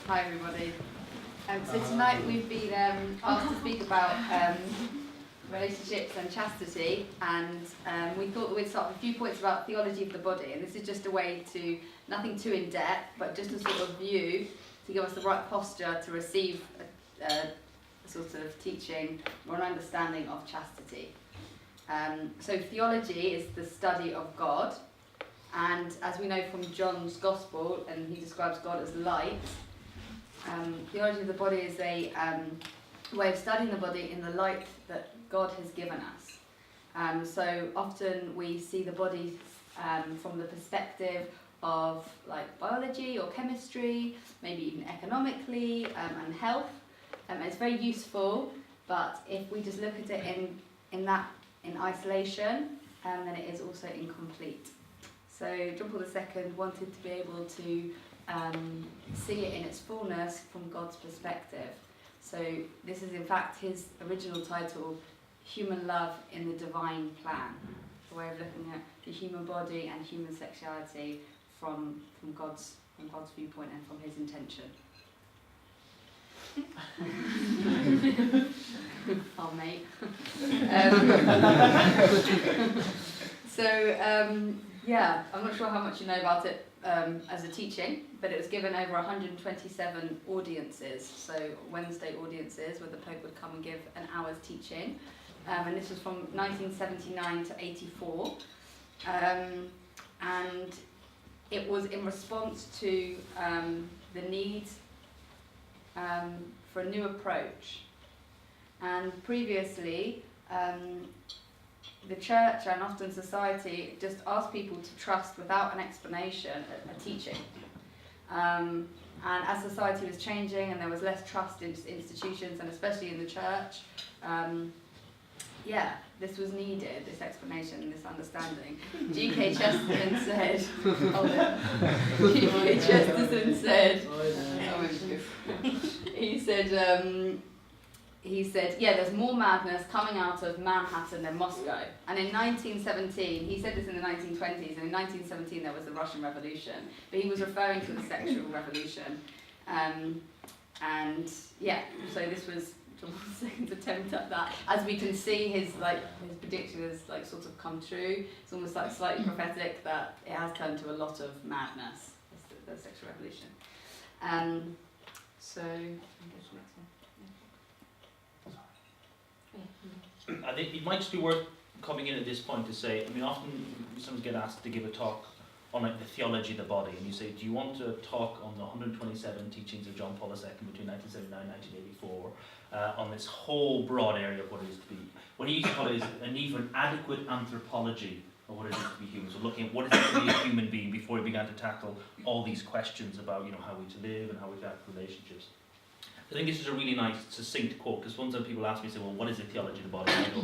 Hi everybody. So tonight we've been asked to speak about relationships and chastity, and we thought that we'd start with a few points about theology of the body, and this is just a way to, nothing too in-depth, but just a sort of view to give us the right posture to receive a sort of teaching or an understanding of chastity. So theology is the study of God, and as we know from John's Gospel, and he describes God as light, theology of the body is a way of studying the body in the light that God has given us. So often we see the body from the perspective of like biology or chemistry, maybe even economically, and health. It's very useful, but if we just look at it in isolation, then it is also incomplete. So John Paul II wanted to be able to see it in its fullness from God's perspective. So this is in fact his original title, Human Love in the Divine Plan, a way of looking at the human body and human sexuality from God's viewpoint and from his intention. Oh mate. Yeah, I'm not sure how much you know about it as a teaching, but it was given over 127 audiences, so Wednesday audiences where the Pope would come and give an hour's teaching, and this was from 1979 to 84, and it was in response to the need for a new approach. And previously, the church and often society just asked people to trust without an explanation a teaching. And as society was changing and there was less trust in institutions and especially in the church, this was needed, this explanation, this understanding. G.K. Chesterton said, he said, there's more madness coming out of Manhattan than Moscow. And in 1917, he said this in the 1920s, and in 1917 there was the Russian Revolution, but he was referring to the sexual revolution. So this was John Paul II's attempt at that. As we can see, his prediction has sort of come true. It's almost slightly prophetic that it has turned to a lot of madness, the sexual revolution. So, I guess the next one. I think it might just be worth coming in at this point to say, often we sometimes get asked to give a talk on the theology of the body, and you say, do you want to talk on the 127 teachings of John Paul II between 1979 and 1984 on this whole broad area of what it is to be, what he used to call it is a need for an adequate anthropology of what it is to be human, so looking at what it is to be a human being before he began to tackle all these questions about how we to live and how we to act in relationships. I think this is a really nice, succinct quote, because sometimes people ask me, say, well, what is the theology of the body? And I go,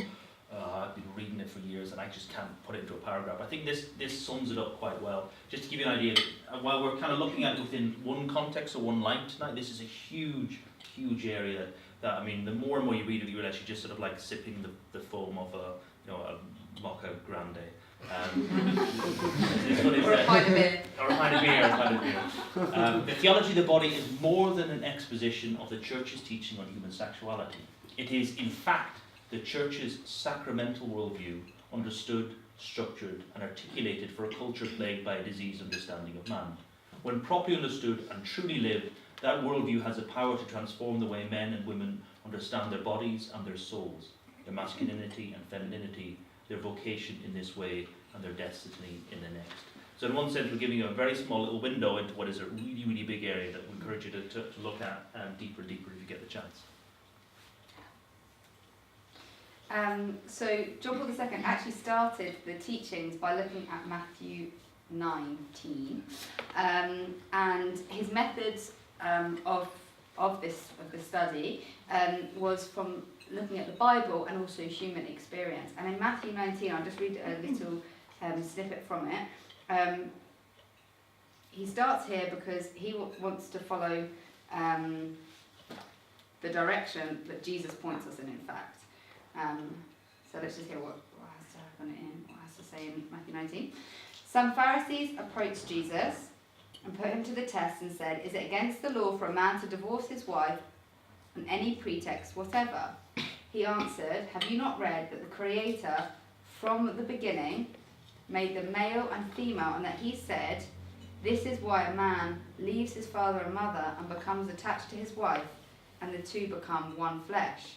I've been reading it for years and I just can't put it into a paragraph. I think this sums it up quite well. Just to give you an idea, while we're kind of looking at it within one context or one light tonight, this is a huge, huge area that, the more and more you read it, you realize you're just sort of like sipping the foam of a Mocha Grande. Or a pint of beer. The theology of the body is more than an exposition of the Church's teaching on human sexuality. It is, in fact, the Church's sacramental worldview, understood, structured, and articulated for a culture plagued by a diseased understanding of man. When properly understood and truly lived, that worldview has the power to transform the way men and women understand their bodies and their souls, their masculinity and femininity, their vocation in this way, and their destiny in the next. So in one sense, we're giving you a very small little window into what is a really, really big area that we encourage you to look at deeper if you get the chance. So John Paul II actually started the teachings by looking at Matthew 19, and his methods of this study was from looking at the Bible and also human experience. And in Matthew 19, I'll just read a little snippet from it. He starts here because he wants to follow the direction that Jesus points us in fact. So let's just hear what has to say in Matthew 19. Some Pharisees approached Jesus and put him to the test and said, "Is it against the law for a man to divorce his wife on any pretext whatever?" He answered, "Have you not read that the Creator from the beginning made them male and female, and that he said, 'This is why a man leaves his father and mother and becomes attached to his wife, and the two become one flesh.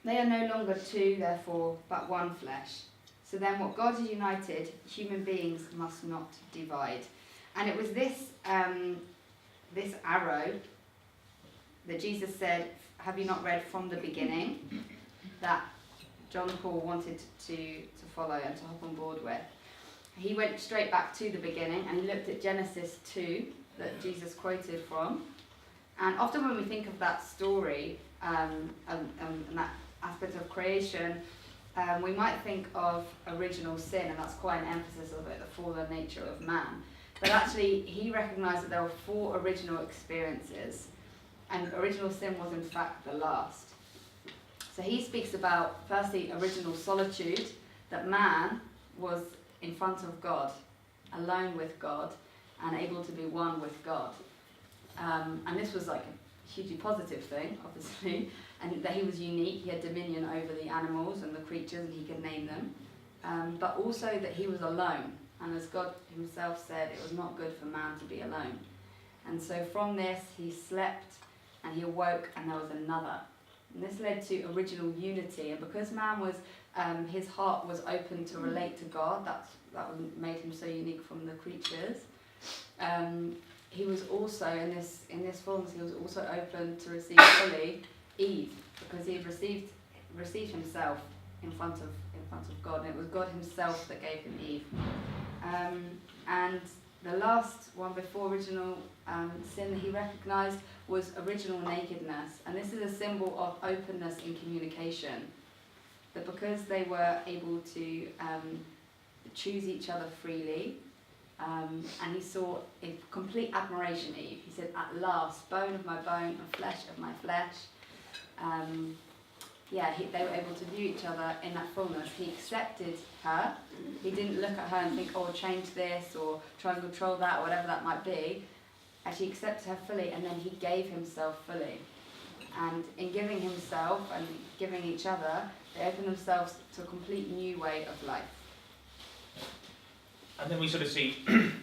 They are no longer two, therefore, but one flesh. So then what God has united, human beings must not divide.'" And it was this this arrow that Jesus said, "Have you not read from the beginning?" that John Paul wanted to follow and to hop on board with. He went straight back to the beginning and he looked at Genesis 2 that Jesus quoted from. And often when we think of that story and that aspect of creation, we might think of original sin, and that's quite an emphasis of it, the fallen nature of man. But actually, he recognised that there were 4 original experiences, and original sin was in fact the last. So he speaks about, firstly, original solitude, that man was in front of God, alone with God, and able to be one with God. And this was like a hugely positive thing, obviously, and that he was unique, he had dominion over the animals and the creatures, and he could name them. But also that he was alone, and as God himself said, it was not good for man to be alone. And so from this, he slept, and he awoke, and there was another. And this led to original unity, and because man was, his heart was open to relate to God, that made him so unique from the creatures. He was also, in this fullness, he was also open to receive fully Eve, because he had received himself in front of God, and it was God himself that gave him Eve. And the last one before original sin that he recognised was original nakedness, and this is a symbol of openness in communication. That because they were able to choose each other freely, and he saw in complete admiration Eve. He said, "At last, bone of my bone and flesh of my flesh." They were able to view each other in that fullness. He accepted her. He didn't look at her and think, "Oh, change this," or try and control that, or whatever that might be. Actually accepted her fully, and then he gave himself fully. And in giving himself and giving each other, they opened themselves to a complete new way of life. And then we sort of see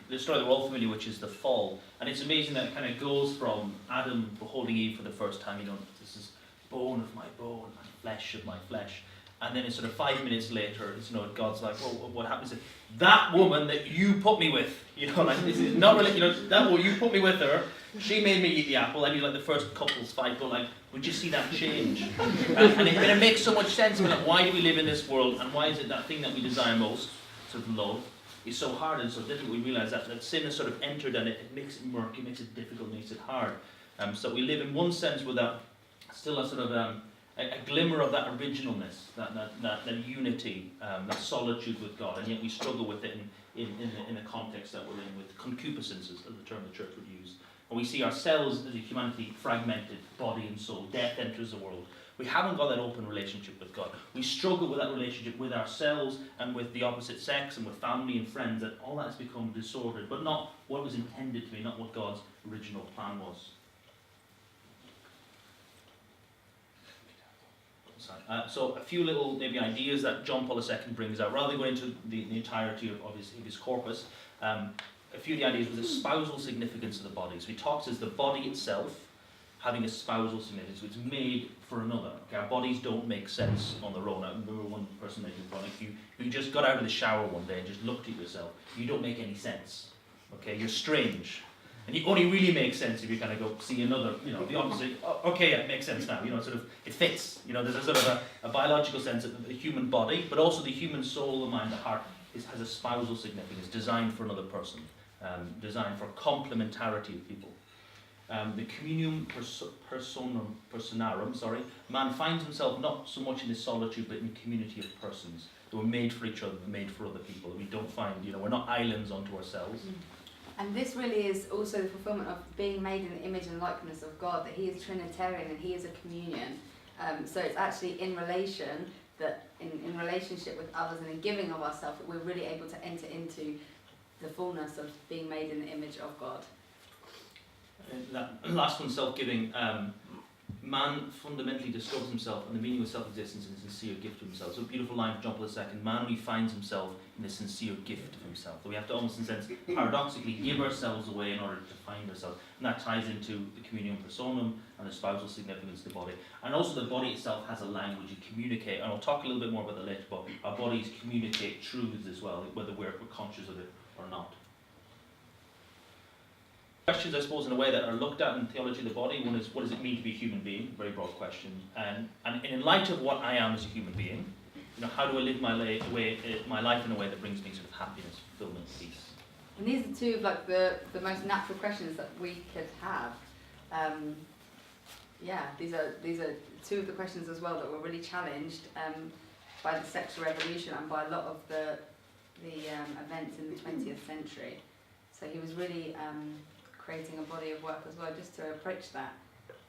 the story that we're all familiar with, which is the fall. And it's amazing that it kind of goes from Adam beholding Eve for the first time, this is bone of my bone and flesh of my flesh. And then it's sort of 5 minutes later, God's like, "Oh, what happens? That woman that you put me with, this is not really, that woman, you put me with her, she made me eat the apple," and the first couples fight, but would you see that change? And it makes so much sense. Why do we live in this world, and why is it that thing that we desire most, sort of love, is so hard and so difficult? We realise that sin has sort of entered, and it makes it murky, makes it difficult, makes it hard. So we live in one sense with still a sort of a glimmer of that originalness, that unity, that solitude with God, and yet we struggle with it in the context that we're in, with concupiscence, as the term the church would use. And we see ourselves as a humanity fragmented, body and soul. Death enters the world. We haven't got that open relationship with God. We struggle with that relationship with ourselves and with the opposite sex and with family and friends, that all that has become disordered, but not what was intended to be, not what God's original plan was. So a few little maybe ideas that John Paul II brings out, rather than going into the entirety of his corpus. A few of the ideas with the spousal significance of the body. So he talks as the body itself having a spousal significance, so it's made for another. Okay, our bodies don't make sense on their own. I remember one person making the point, if you just got out of the shower one day and just looked at yourself, you don't make any sense. Okay, you're strange. And it only really makes sense if you kind of go see another, the opposite. Oh, okay, it makes sense now. Sort of, it fits. There's a sort of a biological sense of the human body, but also the human soul, the mind, the heart has a spousal significance, designed for another person, designed for complementarity of people. The communium personarum, man finds himself not so much in his solitude, but in community of persons. That we're made for each other, made for other people. We don't find, we're not islands unto ourselves. And this really is also the fulfillment of being made in the image and likeness of God, that he is Trinitarian and he is a communion. So it's actually in relation, that in relationship with others and in giving of ourselves, that we're really able to enter into the fullness of being made in the image of God. That last one, self-giving. Man fundamentally discovers himself and the meaning of self-existence in a sincere gift of himself. So a beautiful line from John Paul II. Man only finds himself in a sincere gift of himself. So we have to almost, in a sense, paradoxically give ourselves away in order to find ourselves. And that ties into the communion personam and the spousal significance of the body. And also the body itself has a language, you communicate. And I'll talk a little bit more about that later, but our bodies communicate truths as well, whether we're conscious of it or not. Questions, I suppose, in a way that are looked at in theology of the body. One is, what does it mean to be a human being? Very broad question. And in light of what I am as a human being, how do I live my life in a way that brings me sort of happiness, fulfillment, peace? And these are two of like the most natural questions that we could have. These are two of the questions as well that were really challenged by the sexual revolution and by a lot of the events in the 20th century. So he was really creating a body of work as well, just to approach that,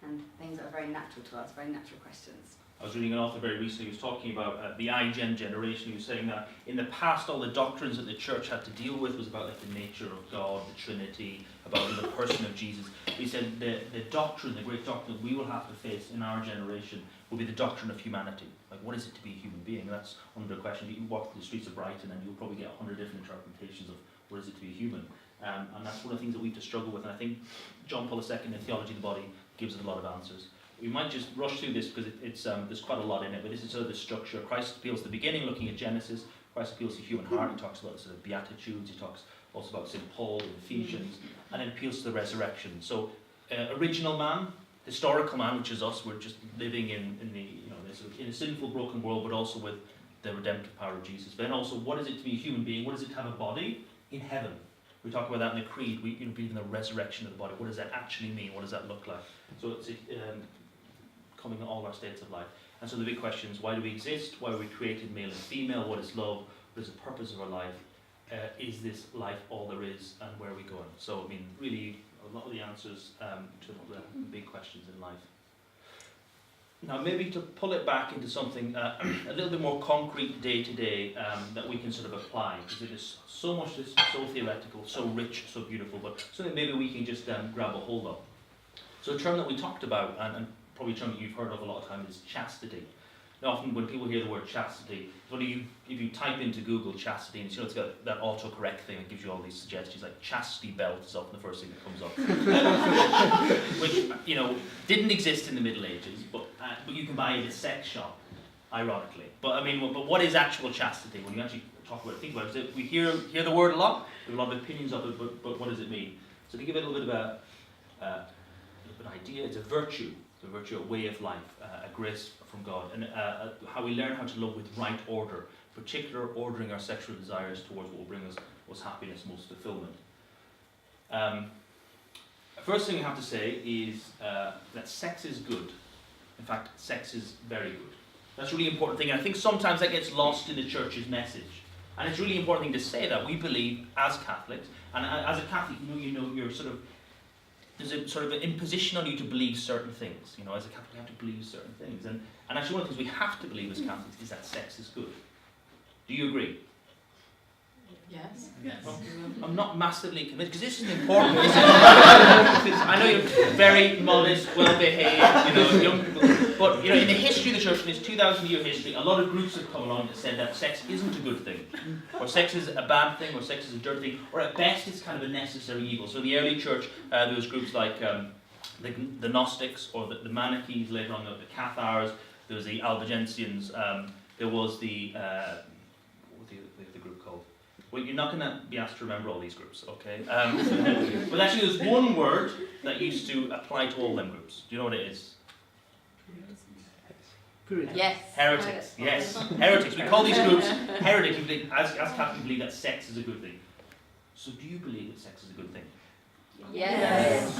and things that are very natural to us, very natural questions. I was reading an author very recently who was talking about the iGen generation. He was saying that in the past all the doctrines that the church had to deal with was about like the nature of God, the Trinity, about the person of Jesus. He said the doctrine, the great doctrine we will have to face in our generation will be the doctrine of humanity. Like, what is it to be a human being? And that's under question. You can walk through the streets of Brighton and you'll probably get 100 different interpretations of what is it to be a human. And that's one of the things that we have to struggle with. And I think John Paul II in Theology of the Body gives us a lot of answers. We might just rush through this because it's there's quite a lot in it, but this is sort of the structure. Christ appeals to the beginning, looking at Genesis. Christ appeals to the human heart. He talks about the sort of Beatitudes. He talks also about St. Paul in Ephesians, and then appeals to the resurrection. So, original man, historical man, which is us. We're just living in a sinful, broken world, but also with the redemptive power of Jesus. Then also, what is it to be a human being? What is it to have a body in heaven? We talk about that in the Creed. We believe in the resurrection of the body. What does that actually mean? What does that look like? So it's coming in all our states of life. And so the big question is, why do we exist? Why are we created male and female? What is love? What is the purpose of our life? Is this life all there is? And where are we going? So, I mean, really, a lot of the answers to the big questions in life. Now, maybe to pull it back into something a little bit more concrete day to day that we can sort of apply, because it is so much, it's so theoretical, so rich, so beautiful, but something maybe we can just grab a hold of. So a term that we talked about, and probably a term that you've heard of a lot of time, is chastity. Now, often when people hear the word chastity, if you type into Google chastity, and it's got that autocorrect thing that gives you all these suggestions, like chastity belt is often the first thing that comes up. Which, didn't exist in the Middle Ages, but you can buy it at a sex shop, ironically. But what is actual chastity? When you actually talk about it, think about it, we hear the word a lot, we have a lot of opinions of it, but what does it mean? So to give it a little bit of an idea, it's a virtue, a way of life, a grace from God, and how we learn how to love with right order, particular ordering our sexual desires towards what will bring us most happiness, most fulfillment. First thing I have to say is that sex is good. In fact, sex is very good. That's a really important thing, and I think sometimes that gets lost in the church's message. And it's a really important thing to say that. We believe, as Catholics, and as a Catholic, you're sort of, there's a sort of an imposition on you to believe certain things. As a Catholic, you have to believe certain things. And actually one of the things we have to believe as Catholics is that sex is good. Do you agree? Yes. Well, I'm not massively convinced, because this is important. I know you're very modest, well-behaved, young people. But, in the history of the church, in its 2,000-year history, a lot of groups have come along that said that sex isn't a good thing, or sex is a bad thing, or sex is a dirty thing, or at best it's kind of a necessary evil. So in the early church, there was groups like the Gnostics, or the Manichees, later on the Cathars, there was the Albigensians, there was the group called? Well, you're not going to be asked to remember all these groups, okay? But actually there's one word that used to apply to all them groups. Do you know what it is? Yes. Heretics, yes. Heretics. We call these groups heretics. As Catholics believe that sex is a good thing. So do you believe that sex is a good thing? Yes.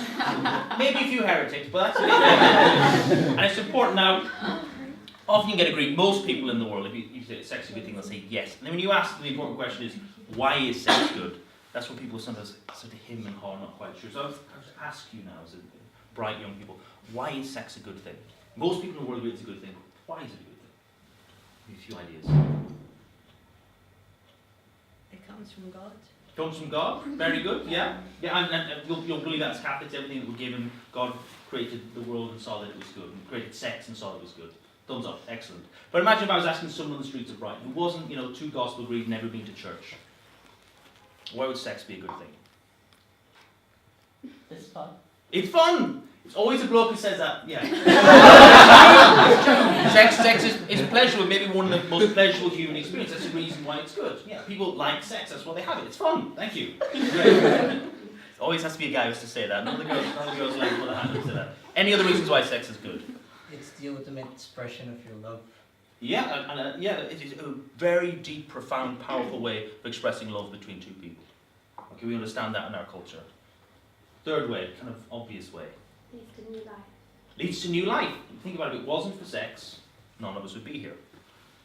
Maybe a few heretics, but that's it. And it's important now. Often you get agreed. Most people in the world, if you say sex is a good thing, they'll say yes. And then when you ask them, the important question is, why is sex good? That's what people sometimes sort of him and haw, not quite sure. So I was to ask you now, as a bright young people, why is sex a good thing? Most people in the world agree it's a good thing. Why is it a good thing? A few ideas. It comes from God. Comes from God. Very good. Yeah. Yeah. And you'll believe that as Catholics, everything that was given, God created the world and saw that it was good, and created sex and saw it was good. Thumbs up. Excellent. But imagine if I was asking someone on the streets of Brighton who wasn't, too gospel agreed, never been to church. Why would sex be a good thing? It's fun. It's fun! It's always a bloke who says that, yeah. sex is pleasurable, maybe one of the most pleasurable human experiences. That's the reason why it's good. Yeah, people like sex, that's why they have it. It's fun, thank you. It always has to be a guy who has to say that. None of the girls like put a hand up to say that. Any other reasons why sex is good? It's the ultimate expression of your love. Yeah, it is a very deep, profound, powerful way of expressing love between two people. Okay, we understand that in our culture. Third way, kind of obvious way. Leads to new life. Leads to new life. Think about it, if it wasn't for sex, none of us would be here.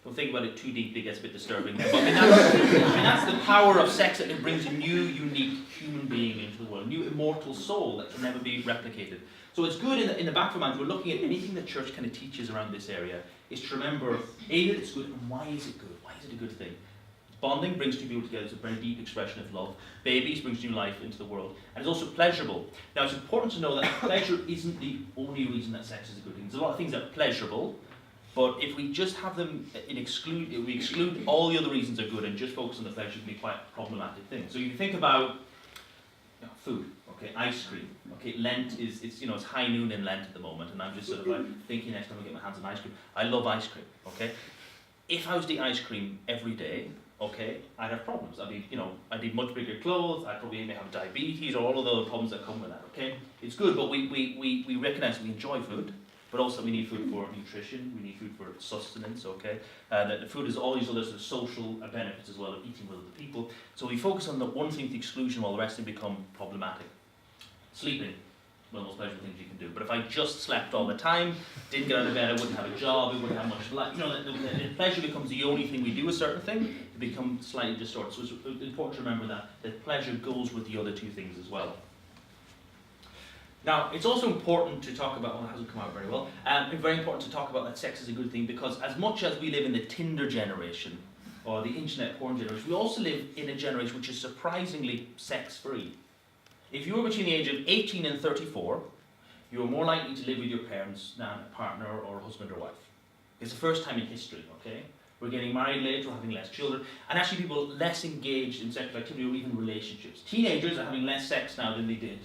Don't think about it too deeply, it gets a bit disturbing there. But that's the power of sex, that it brings a new, unique human being into the world, a new immortal soul that can never be replicated. So it's good in the back of our minds, we're looking at anything the church kind of teaches around this area, is to remember, A, that it's good, and why is it good? Why is it a good thing? Bonding brings two people together, it's a very deep expression of love. Babies brings new life into the world. And it's also pleasurable. Now it's important to know that pleasure isn't the only reason that sex is a good thing. There's a lot of things that are pleasurable, but if we just have them if we exclude all the other reasons are good and just focus on the pleasure, it can be quite a problematic thing. So you think about food, okay, ice cream. Okay, Lent it's high noon in Lent at the moment, and I'm just sort of like thinking next time I get my hands on ice cream. I love ice cream, okay? If I was to eat ice cream every day, okay, I'd have problems. I'd need much bigger clothes, I'd probably have diabetes or all of the other problems that come with that, okay? It's good, but we recognise we enjoy food, but also we need food for nutrition, we need food for sustenance, okay? That the food has all these other sort of social benefits as well of eating with other people. So we focus on the one thing to exclusion while the rest of them become problematic. Sleeping. One of the most pleasurable things you can do. But if I just slept all the time, didn't get out of bed, I wouldn't have a job, I wouldn't have much life. The pleasure becomes the only thing we do a certain thing, it becomes slightly distorted. So it's important to remember that pleasure goes with the other two things as well. Now, it's also important to talk about, it hasn't come out very well, it's very important to talk about that sex is a good thing, because as much as we live in the Tinder generation, or the internet porn generation, we also live in a generation which is surprisingly sex-free. If you were between the age of 18 and 34, you are more likely to live with your parents than a partner or husband or wife. It's the first time in history, okay? We're getting married later, we're having less children, and actually people less engaged in sexual activity or even relationships. Teenagers are having less sex now than they did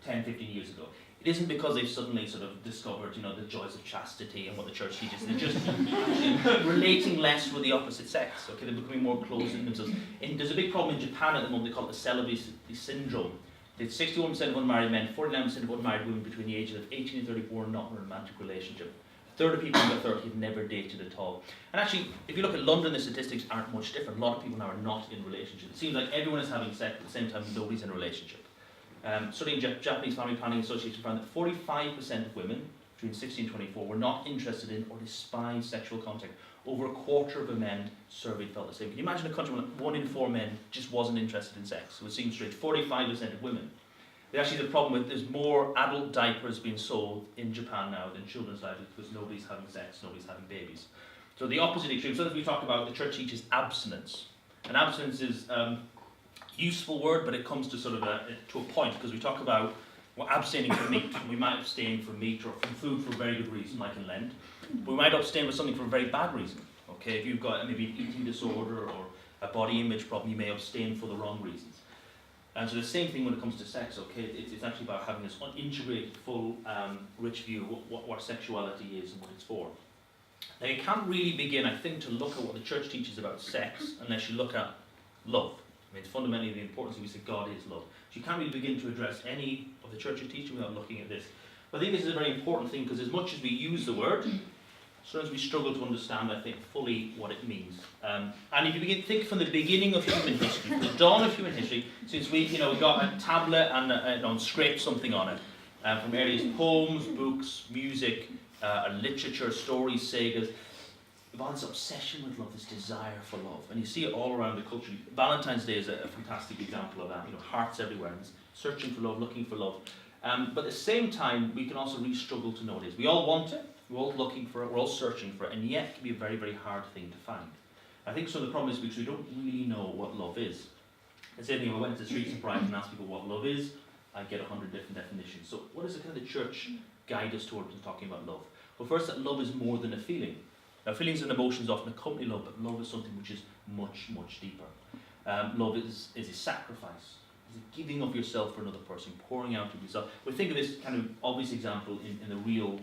10, 15 years ago. It isn't because they've suddenly sort of discovered, the joys of chastity and what the church teaches. They're just relating less with the opposite sex, okay? They're becoming more closed in themselves. There's a big problem in Japan at the moment, they call it the celibacy syndrome. It's 61% of unmarried men, 49% of unmarried women between the ages of 18 and 34 are not in a romantic relationship. A third of people under 30 have never dated at all. And actually, if you look at London, the statistics aren't much different. A lot of people now are not in relationships. It seems like everyone is having sex at the same time, nobody's in a relationship. Studying Japanese Family Planning Association found that 45% of women between 16 and 24 were not interested in or despised sexual contact. Over a quarter of the men surveyed felt the same. Can you imagine a country where 1 in 4 men just wasn't interested in sex? It would seem strange. 45% of women. Actually, the problem with there's more adult diapers being sold in Japan now than children's diapers because nobody's having sex, nobody's having babies. So the opposite extreme. So as we talk about, the church teaches abstinence. And abstinence is useful word, but it comes to sort of to a point, because we talk about abstaining from meat. We might abstain from meat or from food for a very good reason, like in Lent. But we might abstain from something for a very bad reason. Okay, if you've got maybe an eating disorder or a body image problem, you may abstain for the wrong reasons. And so the same thing when it comes to sex. Okay, it's actually about having this integrated, full, rich view of what sexuality is and what it's for. Now you can't really begin, I think, to look at what the church teaches about sex unless you look at love. I mean, it's fundamentally the importance of we say God is love. So you can't really begin to address any of the church's teaching without looking at this. But I think this is a very important thing, because as much as we use the word, sometimes we struggle to understand, I think, fully what it means. And if you begin to think from the beginning of human history, from the dawn of human history, since we got a tablet and scraped something on it, from earliest poems, books, music, literature, stories, sagas, about this obsession with love, this desire for love. And you see it all around the culture. Valentine's Day is a fantastic example of that. Hearts everywhere, and searching for love, looking for love. But at the same time, we can also really struggle to know what it is. We all want it, we're all looking for it, we're all searching for it, and yet it can be a very, very hard thing to find. I think some of the problem is because we don't really know what love is. The same thing, if I went to the streets of Brighton and asked people what love is, I'd get 100 different definitions. So what does the kind of the church guide us towards in talking about love? Well, first, that love is more than a feeling. Now, feelings and emotions often accompany love, but love is something which is much, much deeper. Love is a sacrifice. It's a giving of yourself for another person, pouring out of yourself. We think of this kind of obvious example in the real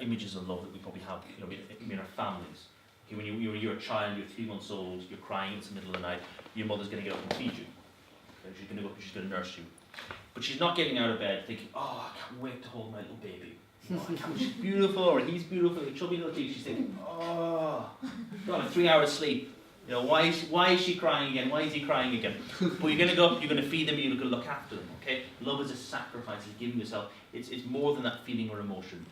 images of love that we probably have, in our families. Okay, when you're a child, you're 3 months old, you're crying, it's the middle of the night, your mother's going to get up and feed you. Okay, she's going to go up and she's going to nurse you. But she's not getting out of bed thinking, oh, I can't wait to hold my little baby. She's beautiful, or he's beautiful, the chubby little teeth. She's thinking, oh, got a 3 hours sleep. Why is she crying again? Why is he crying again? Well, you're going to go up, you're going to feed them, you're going to look after them. Okay, love is a sacrifice, it's giving yourself. It's more than that feeling or emotion.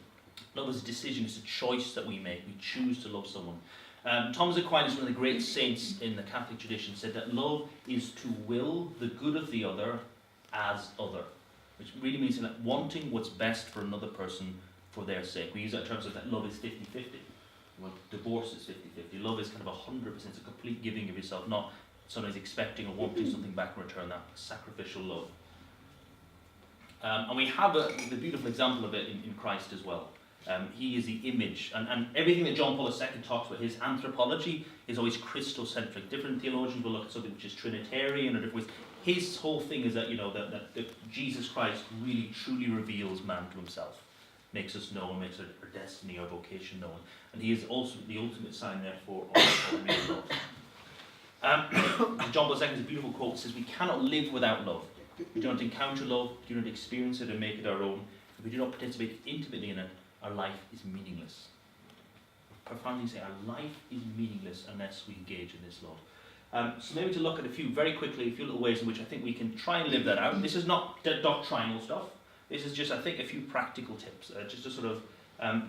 Love is a decision, it's a choice that we make. We choose to love someone. Thomas Aquinas, one of the great saints in the Catholic tradition, said that love is to will the good of the other as other, which really means that wanting what's best for another person for their sake. We use that in terms of that love is 50-50. Well, divorce is 50-50. Love is kind of 100%, it's a complete giving of yourself, not sometimes expecting or wanting something back in return, that sacrificial love. And we have the beautiful example of it in Christ as well. He is the image, and everything that John Paul II talks about, his anthropology is always Christocentric. Different theologians will look at something which is Trinitarian or different ways. His whole thing is that that Jesus Christ really truly reveals man to himself, makes us known, makes our destiny, our vocation known, and he is also the ultimate sign, therefore, of real love. John Paul II has a beautiful quote that says, "We cannot live without love. We do not encounter love, do not experience it and make it our own. If we do not participate intimately in it, our life is meaningless." Profoundly say, our life is meaningless unless we engage in this love. So maybe to look at a few little ways in which I think we can try and live that out. This is not doctrinal stuff. This is just, I think, a few practical tips, just to sort of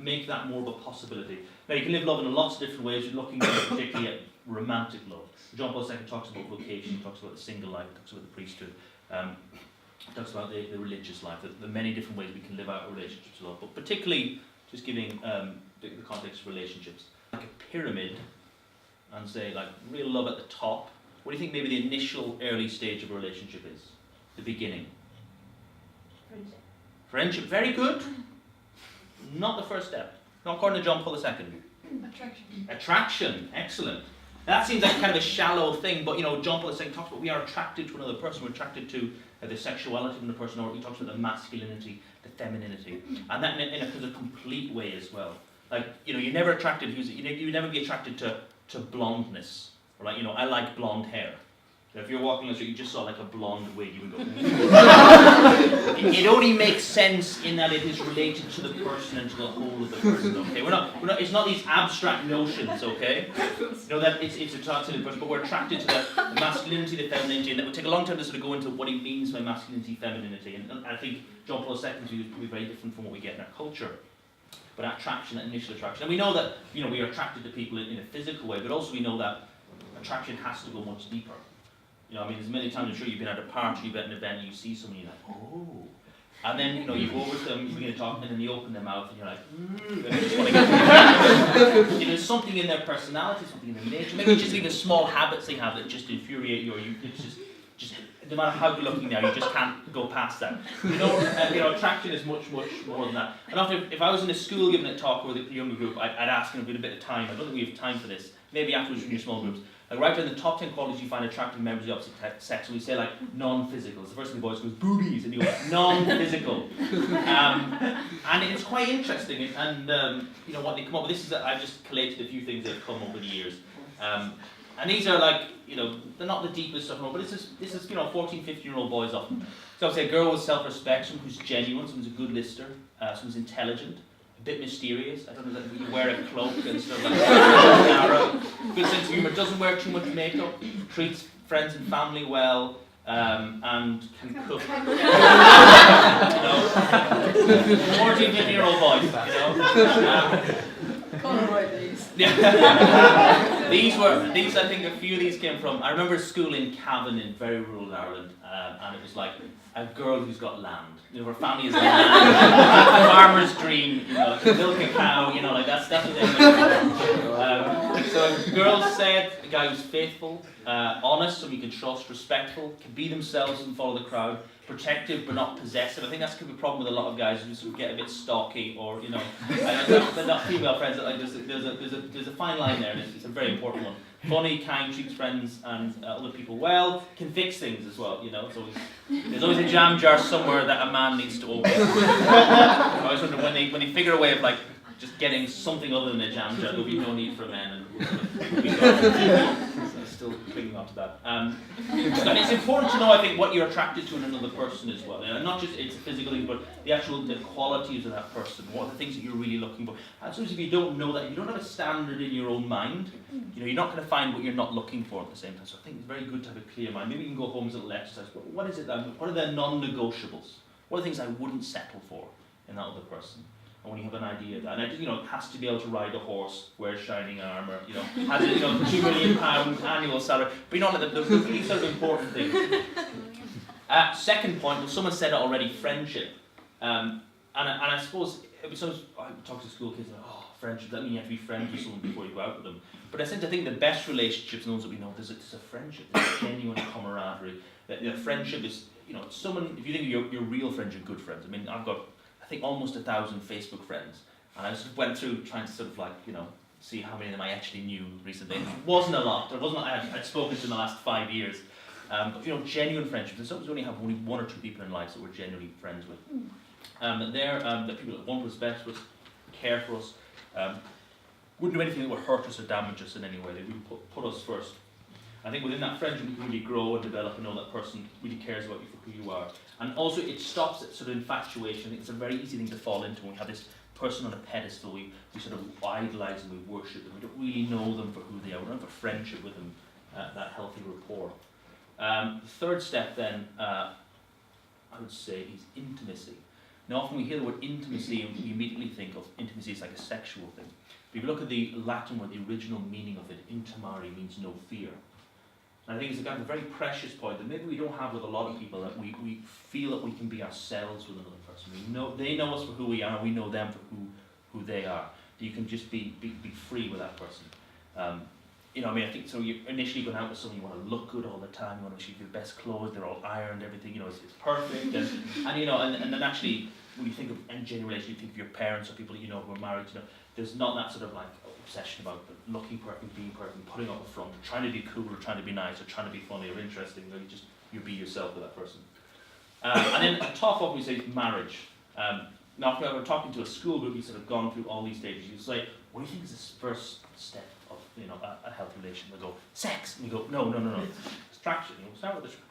make that more of a possibility. Now, you can live love in lots of different ways. You're looking particularly at romantic love. John Paul II talks about vocation, he talks about the single life, he talks about the priesthood. He talks about the religious life, the many different ways we can live out relationships with love, but particularly just giving the context of relationships. Like a pyramid, and say like real love at the top. What do you think maybe the initial early stage of a relationship is? The beginning? Friendship. Friendship, very good. Not the first step. Not according to John Paul II. Attraction. Attraction, excellent. That seems like kind of a shallow thing, but John Paul II talks about we are attracted to another person. We're attracted to the sexuality of another person, or he talks about the masculinity, the femininity, and that in a complete way as well. Like you're never attracted. You never be attracted to blondness, or like I like blonde hair. So if you're walking on the street, you just saw like a blonde wig, you would go. It only makes sense in that it is related to the person and to the whole of the person. Okay, we're not. It's not these abstract notions. Okay, that it's attracted to the person, but we're attracted to the masculinity, the femininity, and it would take a long time to sort of go into what he means by masculinity, femininity, and I think John Paul II's view would be very different from what we get in our culture. But attraction, that initial attraction, and we know that we are attracted to people in a physical way, but also we know that attraction has to go much deeper. There's many times I'm sure you've been at a party, you've been at an event, and you see someone, you're like, oh. And then, you go over to them, you begin to talk, and then you open their mouth, and you're like, and you just want to get there's something in their personality, something in their nature, maybe just even small habits they have that just infuriate you, or it's just no matter how good looking they are, you just can't go past that. Attraction is much, much more than that. And often, if I was in a school giving a talk with a younger group, I'd ask them a bit of time. I don't think we have time for this. Maybe afterwards in your small groups. Like right in the top 10 qualities you find attractive members of the opposite sex, and we say like non-physical. The first thing the boys goes boobies, and you go non-physical. And it's quite interesting. And what they come up with. This is I've just collated a few things that have come over the years. And these are like they're not the deepest stuff, but this is 14, 15-year-old boys often. So I'll say a girl with self-respect, someone who's genuine, someone who's a good listener, someone's intelligent. A bit mysterious. I don't know that you wear a cloak and stuff like that. Good sense of humour. Doesn't wear too much makeup. Treats friends and family well. And can cook. 14, 15-year-old boys. Can't write these. These I think a few of these came from. I remember a school in Cavan in very rural Ireland, and it was like a girl who's got land. Her family is land. A farmer's dream, milk a cow, like that's what they So girls said a guy who's faithful, honest, someone you can trust, respectful, can be themselves and follow the crowd, protective but not possessive. I think that's could be a problem with a lot of guys who sort of get a bit stalky, or they're not female friends. Like there's a fine line there, and it's a very important one. Funny, kind, treats friends and other people well, can fix things as well. There's always a jam jar somewhere that a man needs to open. I always wonder when they figure a way of just getting something other than a jam jar, there'll be no need for men, and so still clinging on to that. And it's important to know, I think, what you're attracted to in another person as well. And not just it's physical thing, but the qualities of that person. What are the things that you're really looking for? And sometimes if you don't know that, if you don't have a standard in your own mind, you're not going to find what you're not looking for at the same time. So I think it's very good to have a clear mind. Maybe you can go home as a little exercise. What is it what are the non-negotiables? What are the things I wouldn't settle for in that other person? And when you have an idea of that, and it has to be able to ride a horse, wear shining armour, has a £2 million annual salary, but the really sort of important things. Second point, well, someone said it already, friendship. And I suppose, sometimes I talk to school kids, friendship, that means you have to be friends with someone before you go out with them. But I tend to think the best relationships, and those that we know, there's a friendship, there's a genuine camaraderie. Friendship is, someone, if you think of your real friends, your good friends. I mean, I've got, I think, almost 1,000 Facebook friends, and I sort of went through trying to sort of see how many of them I actually knew recently. It wasn't a lot. I'd spoken to in the last 5 years. But genuine friendships. And sometimes we only have only 1 or 2 people in life that we're genuinely friends with. The people that want what's best for us, care for us, wouldn't do anything that would hurt us or damage us in any way. They would put us first. I think within that friendship we can really grow and develop and know that person really cares about you for who you are. And also it stops at sort of infatuation. I think it's a very easy thing to fall into when we have this person on a pedestal. We sort of idolise and we worship them. We don't really know them for who they are. We don't have a friendship with them, that healthy rapport. The third step then, I would say, is intimacy. Now often we hear the word intimacy and we immediately think of intimacy as like a sexual thing. But if you look at the Latin word, the original meaning of it, intimare means no fear. And I think it's a very precious point that maybe we don't have with a lot of people, that we feel that we can be ourselves with another person. They know us for who we are, and we know them for who they are. That you can just be free with that person. I think so. You're initially going out with someone, you want to look good all the time. You want to shoot your best clothes. They're all ironed, everything. It's perfect. And then actually, when you think of any genuine relationship, you think of your parents or people who are married. There's not that sort of obsession about looking perfect, being perfect, putting up a front, or trying to be cool, or trying to be nice, or trying to be funny or interesting. You be yourself with that person. And then at top up we say marriage. Now, if we're talking to a school group, you've sort of gone through all these stages. You say, what do you think is this first step of a healthy relationship? They go, sex. And you go, no. Attraction. Start with attraction.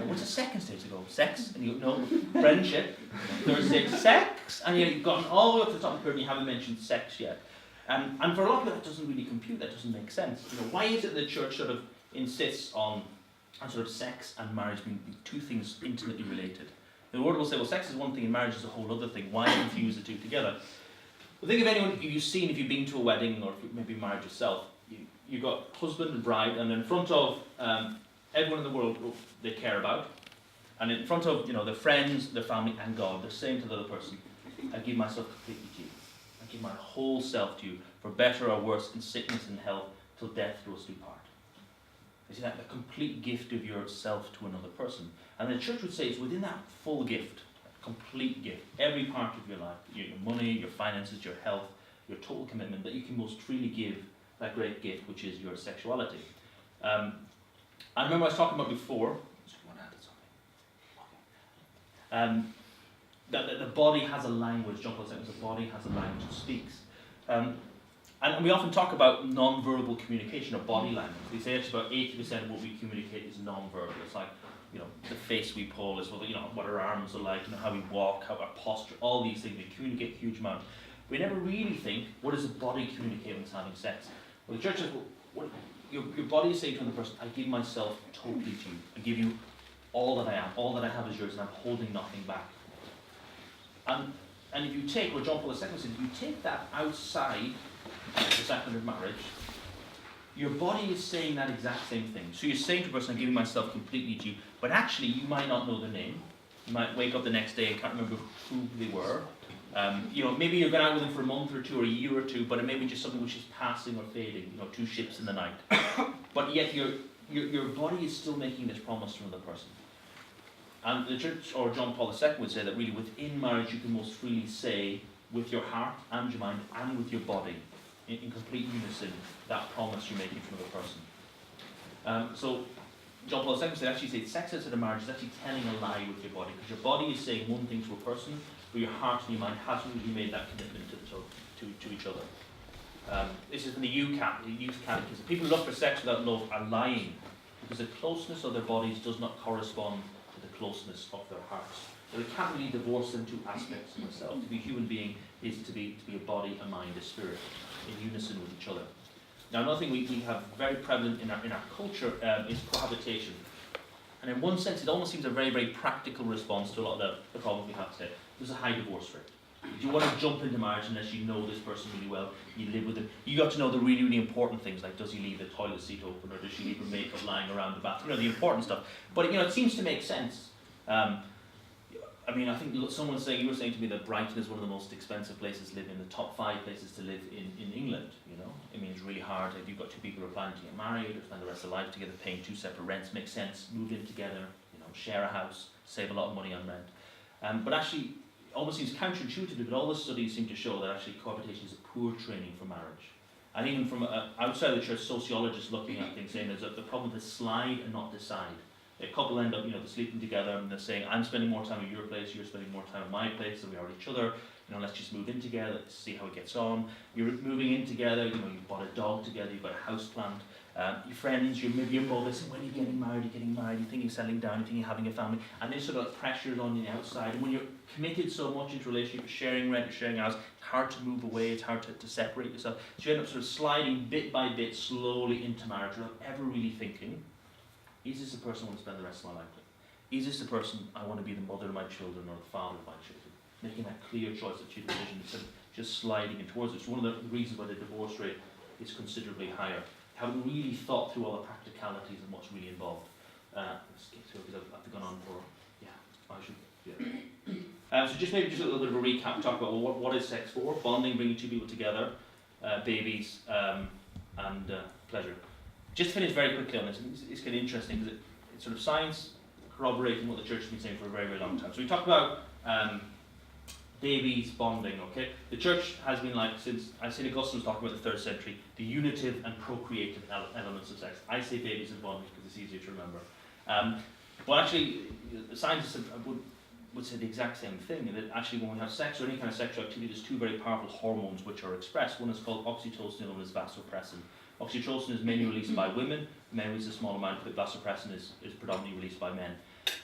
And what's the second stage? They go, sex. And you go, no, friendship. Third stage, sex. And you've gotten all the way up to the top of the curve and you haven't mentioned sex yet. And for a lot of people that doesn't really compute, that doesn't make sense. Why is it the church sort of insists on sort of sex and marriage being two things intimately related? The word will say, well, sex is one thing and marriage is a whole other thing. Why confuse the two together? Well, think of anyone if you've been to a wedding, or if you've maybe married yourself. You've got husband and bride, and in front of everyone in the world they care about, and in front of their friends, their family, and God, they're saying to the other person, I give myself completely to you. I give my whole self to you, for better or worse, in sickness and health, till death do us do part. You see that, the complete gift of yourself to another person. And the church would say it's within that full gift, complete gift, every part of your life, your money, your finances, your health, your total commitment, that you can most freely give that great gift, which is your sexuality. I remember I was talking about before, that the body has a language. John Paul said the body has a language, it speaks. And we often talk about non-verbal communication or body language. We say it's about 80% of what we communicate is non-verbal. It's like, the face we pull, is what our arms are like, how we walk, how our posture, all these things. We communicate a huge amount. We never really think, what does the body communicate when it's having sex? Well, the church says, your body is saying to another person, I give myself totally to you. I give you all that I am. All that I have is yours, and I'm holding nothing back. And if you take, what John Paul II said, if you take that outside the sacrament of marriage, your body is saying that exact same thing. So you're saying to a person, I'm giving myself completely to you, but actually you might not know their name. You might wake up the next day and can't remember who they were, Maybe you're going out with them for a month or two or a year or two, but it may be just something which is passing or fading, two ships in the night. But yet your body is still making this promise to another person. And the Church, or John Paul II would say that really within marriage you can most freely say with your heart and your mind and with your body, in complete unison, that promise you're making to another person. So John Paul II would actually say sex outside of marriage is actually telling a lie with your body, because your body is saying one thing to a person, but your heart and your mind hasn't really made that commitment to each other. This is from the Youth Catechism. People who look for sex without love are lying, because the closeness of their bodies does not correspond to the closeness of their hearts. So we can't really divorce them two aspects of themselves. To be a human being is to be a body, a mind, a spirit, in unison with each other. Now, another thing we have very prevalent in our culture is cohabitation. And in one sense, it almost seems a very, very practical response to a lot of the problems we have today. There's a high divorce rate. If you want to jump into marriage unless you know this person really well, you live with them, you got to know the really, really important things, like does he leave the toilet seat open, or does she leave her makeup lying around the bathroom, the important stuff. But it seems to make sense. I think someone you were saying to me that Brighton is one of the most expensive places to live in, the top 5 places to live in England. It's really hard if you've got two people who are planning to get married or spend the rest of their life together, paying 2 separate rents makes sense. Move in together, share a house, save a lot of money on rent. But actually, it almost seems counterintuitive, but all the studies seem to show that actually cohabitation is a poor training for marriage. And even from outside of the church, sociologists looking at things saying there's the problem to slide and not decide. A couple end up, they're sleeping together and they're saying, I'm spending more time at your place, you're spending more time at my place than we are at each other. Let's just move in together, let's see how it gets on. You're moving in together, you've bought a dog together, you've got a house planned. Your friends, maybe your mother saying, when are you getting married, you think you're settling down, you think you're having a family. And this sort of pressures on the outside. And when you're committed so much into a relationship, you're sharing rent, you're sharing house, it's hard to move away, it's hard to separate yourself. So you end up sort of sliding bit by bit slowly into marriage without ever really thinking, is this the person I want to spend the rest of my life with? Is this the person I want to be the mother of my children or the father of my children? Making that clear choice, that clear decision, instead of just sliding in towards it. It's one of the reasons why the divorce rate is considerably higher. Haven't really thought through all the practicalities and what's really involved. Let's get through it because I've gone on for, so just maybe a little bit of a recap, talk about what is sex for, bonding, bringing two people together, babies, and pleasure. Just to finish very quickly on this, it's kind of interesting because it's sort of science corroborating what the church has been saying for a very, very long time. So we talk about babies bonding, okay? The church has been since St. Augustine was talking about the 3rd century, the unitive and procreative elements of sex. I say babies and bonding because it's easier to remember. Well, actually, scientists would say the exact same thing, that actually when we have sex or any kind of sexual activity, there's 2 very powerful hormones which are expressed. One is called oxytocin, and one is vasopressin. Oxytocin is mainly released by women, men release a small amount, but vasopressin is predominantly released by men.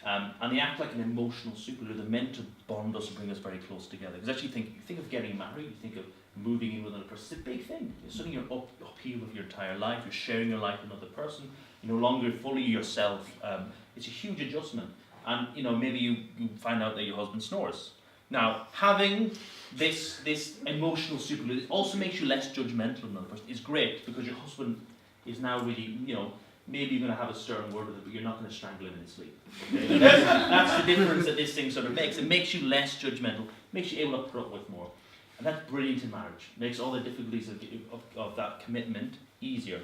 And they act like an emotional superglue. They're meant to bond us and bring us very close together. Because actually, you think of getting married, you think of moving in with another person. It's a big thing. Suddenly you're upheaval of your entire life. You're sharing your life with another person. You're no longer fully yourself. It's a huge adjustment. And maybe you find out that your husband snores. Now, having this emotional superglue, it also makes you less judgmental of another person. It's great because your husband is now really, maybe you're going to have a stern word with him, but you're not going to strangle him in his sleep. Okay? That's the difference that this thing sort of makes. It makes you less judgmental, makes you able to put up with more. And that's brilliant in marriage. It makes all the difficulties of that commitment easier.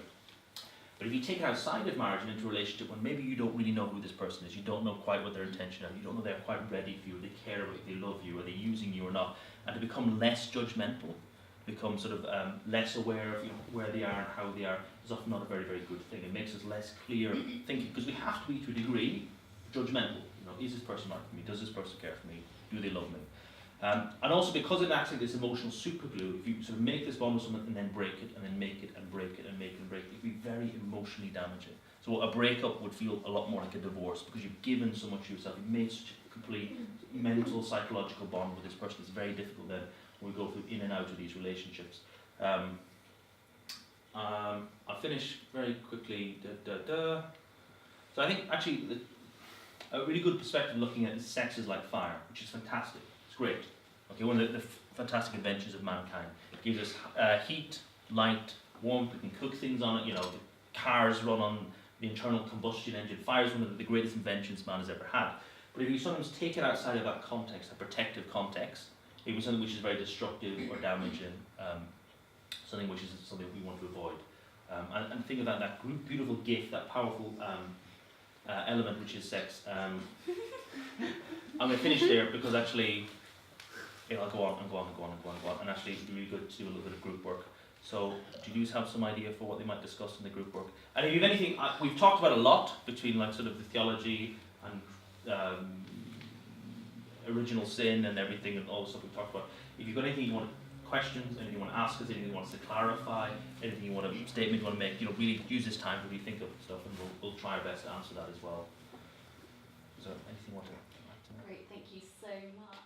But if you take it outside of marriage and into a relationship when maybe you don't really know who this person is, you don't know quite what their intention is, you don't know they're quite ready for you, they care about you, they love you, are they using you or not, and to become less judgmental, become sort of less aware of where they are and how they are, is often not a very, very good thing. It makes us less clear thinking, because we have to be, to a degree, judgmental. Is this person right for me? Does this person care for me? Do they love me? And also because it acts like this emotional superglue, if you sort of make this bond with someone and then break it, and then make it and break it and make it and break it, it can be very emotionally damaging. So a breakup would feel a lot more like a divorce because you've given so much of yourself, you've made such a complete mental, psychological bond with this person. It's very difficult then when we go through in and out of these relationships. I'll finish very quickly. So I think actually a really good perspective looking at sex is like fire, which is fantastic. It's great. Okay, one of the fantastic inventions of mankind. It gives us heat, light, warmth. We can cook things on it. The cars run on the internal combustion engine. Fire is one of the greatest inventions man has ever had. But if you sometimes take it outside of that context, a protective context, it was something which is very destructive or damaging, something which is something we want to avoid. And think of that beautiful gift, that powerful element which is sex. I'm going to finish there because actually, I'll go on and go on and go on and go on and go on, and actually it'd be really good to do a little bit of group work. So, do you have some idea for what they might discuss in the group work? And if you have anything, we've talked about a lot between like sort of the theology and original sin and everything and all the stuff we've talked about. If you've got anything you want to questions, anything you want to ask us, anything you want us to clarify, anything you want a statement you want to make, really use this time to really think of stuff, and we'll try our best to answer that as well. Is there anything you want to add to that? Great, thank you so much.